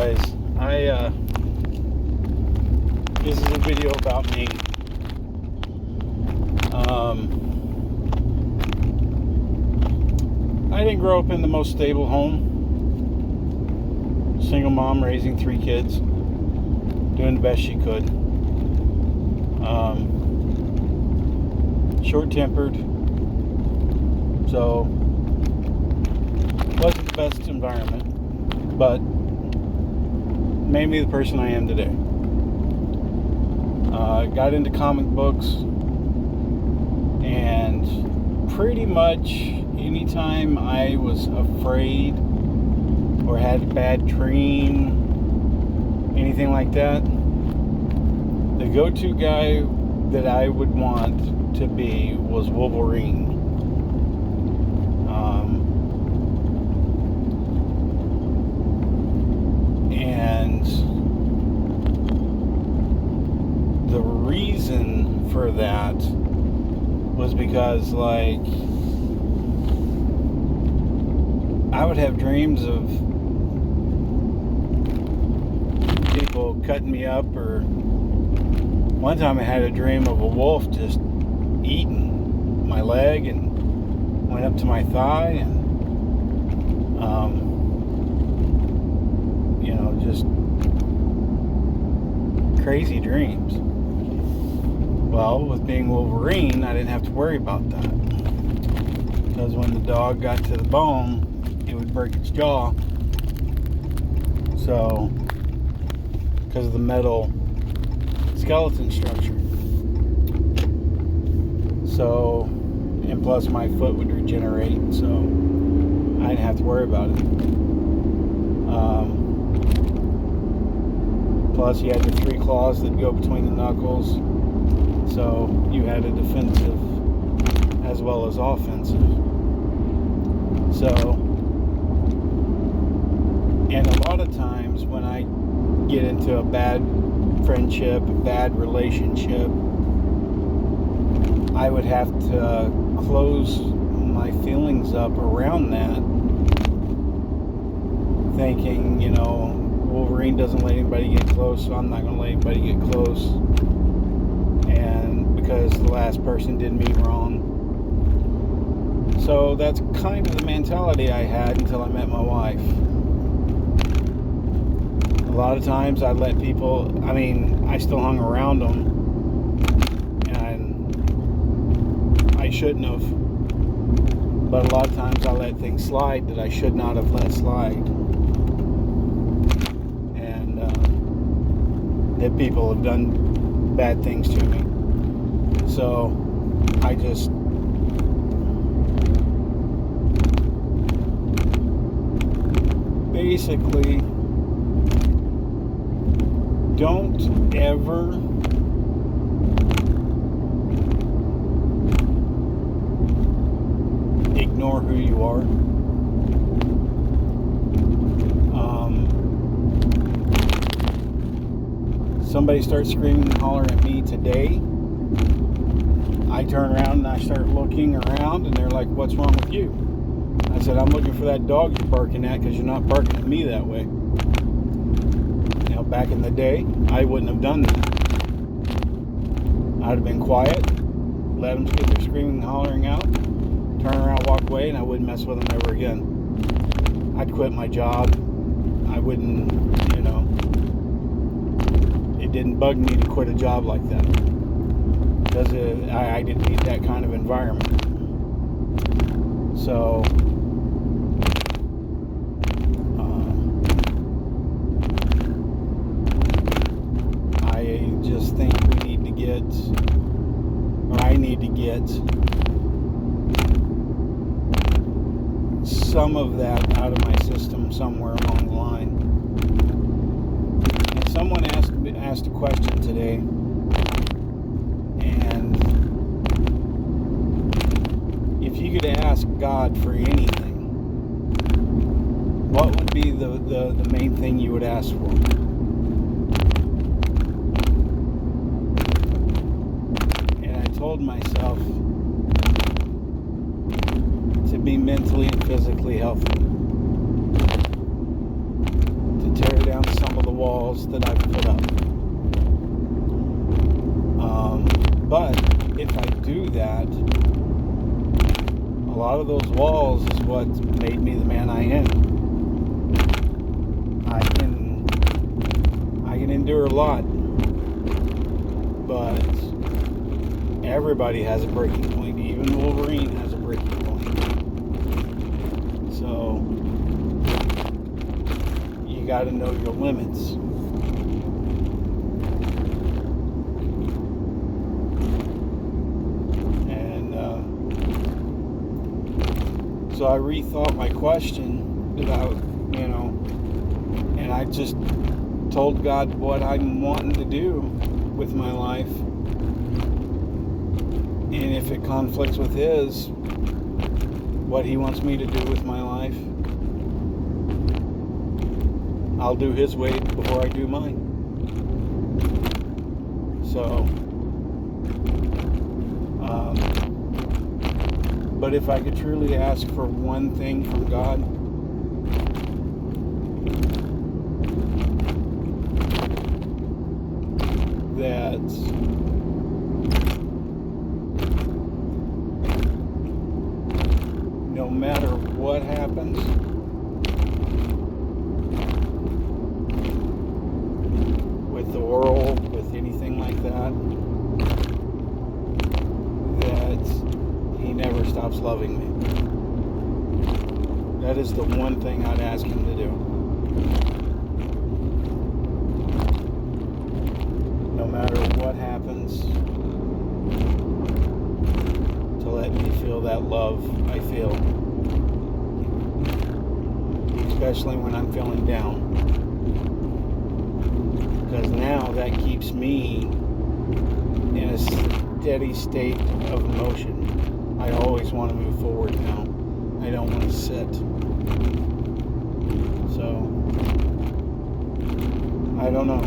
guys. This is a video about me. I didn't grow up in the most stable home. Single mom raising 3 kids, doing the best she could. Short-tempered, so wasn't the best environment, but made me the person I am today. Got into comic books, and pretty much anytime I was afraid or had a bad dream, anything like that, the go-to guy that I would want to be was Wolverine. And the reason for that was because, like, I would have dreams of people cutting me up, or one time I had a dream of a wolf just eating my leg and went up to my thigh, and just crazy dreams. Well, with being Wolverine, I didn't have to worry about that, because when the dog got to the bone, it would break its jaw. So, because of the metal skeleton structure. So, and plus my foot would regenerate, so I didn't have to worry about it. Plus you had the 3 claws that go between the knuckles, so you had a defensive as well as offensive. So, and a lot of times when I get into a bad friendship, a bad relationship, I would have to close my feelings up around that, thinking, Wolverine doesn't let anybody get close, so I'm not going to let anybody get close. And because the last person did me wrong. So that's kind of the mentality I had until I met my wife. A lot of times I let people, I still hung around them, and I shouldn't have. But a lot of times I let things slide that I should not have let slide. And that people have done bad things to me. So I just basically don't ever ignore who you are. Somebody starts screaming and hollering at me today, I turn around and I start looking around, and they're like, "What's wrong with you?" I said, "I'm looking for that dog you're barking at, because you're not barking at me that way." Back in the day, I wouldn't have done that. I'd have been quiet, let them get their screaming and hollering out, turn around, walk away, and I wouldn't mess with them ever again. I'd quit my job. I wouldn't, it didn't bug me to quit a job like that, because I didn't need that kind of environment. So I just think I need to get some of that out of my system somewhere along the line. And someone asked a question today, and if you could ask God for anything, what would be the main thing you would ask for? Told myself to be mentally and physically healthy, to tear down walls that I've put up. But if I do that, a lot of those walls is what made me the man I am. I can endure a lot, but everybody has a breaking point. Even Wolverine has a breaking point. So you got to know your limits. So I rethought my question that and I just told God what I'm wanting to do with my life. And if it conflicts with His, what He wants me to do with my life, I'll do His way before I do mine. So, but if I could truly ask for one thing from God, that no matter what happens, with the world, with anything like that, that He never stops loving me. That is the one thing I'd ask Him to do. No matter what happens, to let me feel that love I feel. Especially when I'm feeling down. Because now that keeps me in a steady state of motion. I always want to move forward now. I don't want to sit. So, I don't know.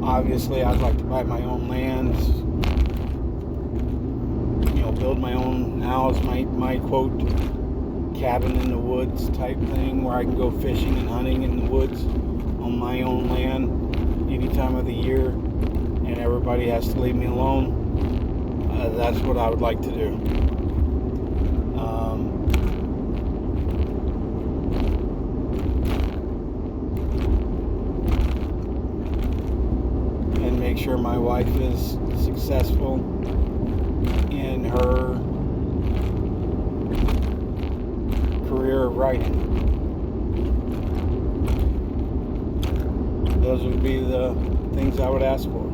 Obviously, I'd like to buy my own land, build my own house, my quote, cabin in the woods type thing, where I can go fishing and hunting in the woods on my own land any time of the year, and everybody has to leave me alone. That's what I would like to do. And make sure my wife is successful in her career of writing. Those would be the things I would ask for.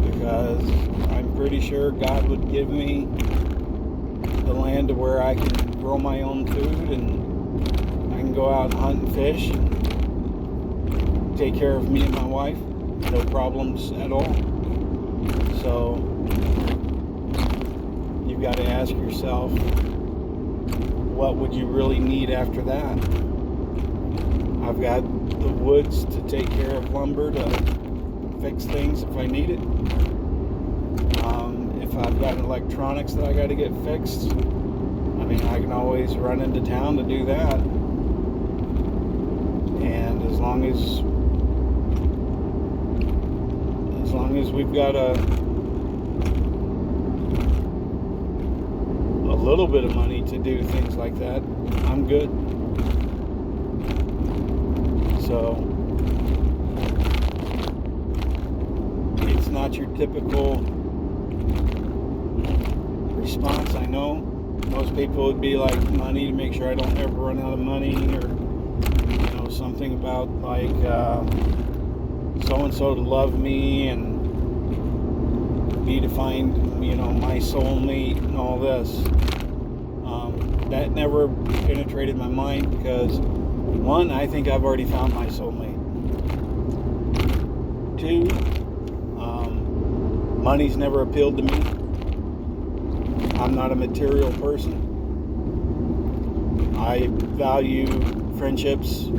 Because I'm pretty sure God would give me the land to where I can grow my own food, and I can go out and hunt and fish and take care of me and my wife. No problems at all. So you've got to ask yourself, what would you really need after that? I've got the woods to take care of lumber to fix things if I need it. If I've got electronics that I got to get fixed, I can always run into town to do that. And as long as we've got a little bit of money to do things like that, I'm good. So it's not your typical response, I know. Most people would be like money, to make sure I don't ever run out of money, or something about like so-and-so to love me and me to find my soulmate and all this. That never penetrated my mind, because one, I think I've already found my soulmate. Two, money's never appealed to me. I'm not a material person. I value friendships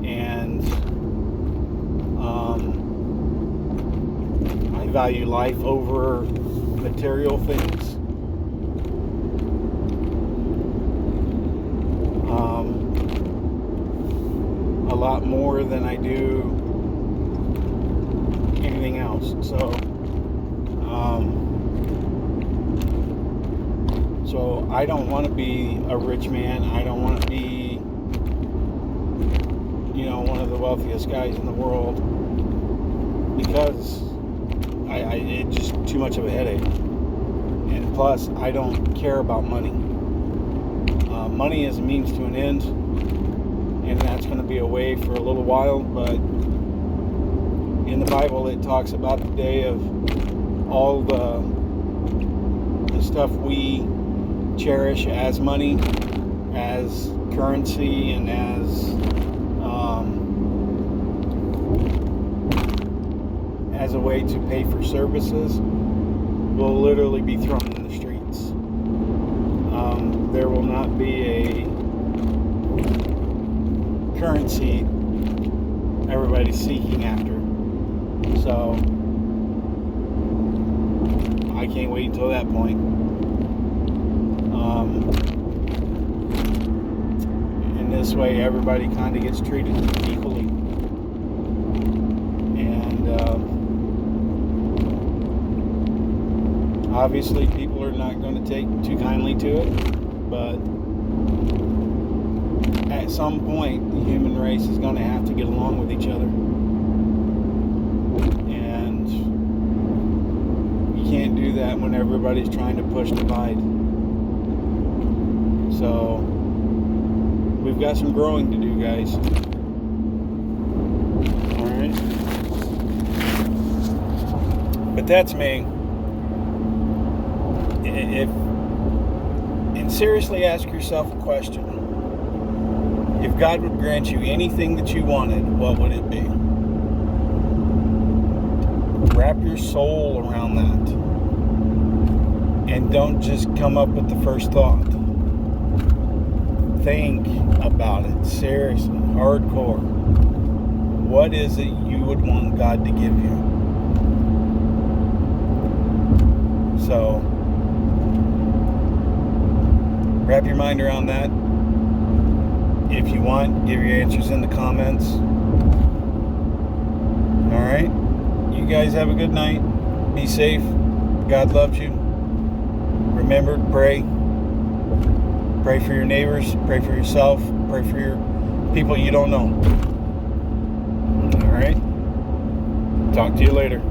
and I value life over material things. A lot more than I do anything else. So I don't want to be a rich man. I don't want to be, one of the wealthiest guys in the world, because it's just too much of a headache. And plus, I don't care about money. Money is a means to an end, and that's going to be a way for a little while. But in the Bible, it talks about the day of all the stuff we cherish as money, as currency, and as a way to pay for services will literally be thrown in the streets. There will not be a currency everybody's seeking after. So I can't wait until that point. In this way, everybody kind of gets treated equally. And obviously, people are not going to take too kindly to it. But at some point, the human race is going to have to get along with each other. And you can't do that when everybody's trying to push divide. So we've got some growing to do, guys. Alright? But that's me. And seriously ask yourself a question. If God would grant you anything that you wanted, what would it be? Wrap your soul around that. And don't just come up with the first thought. Think about it seriously, hardcore. What is it you would want God to give you? So, wrap your mind around that. If you want, give your answers in the comments. Alright? You guys have a good night. Be safe. God loves you. Remember to pray. Pray for your neighbors. Pray for yourself. Pray for your people you don't know. Alright? Talk to you later.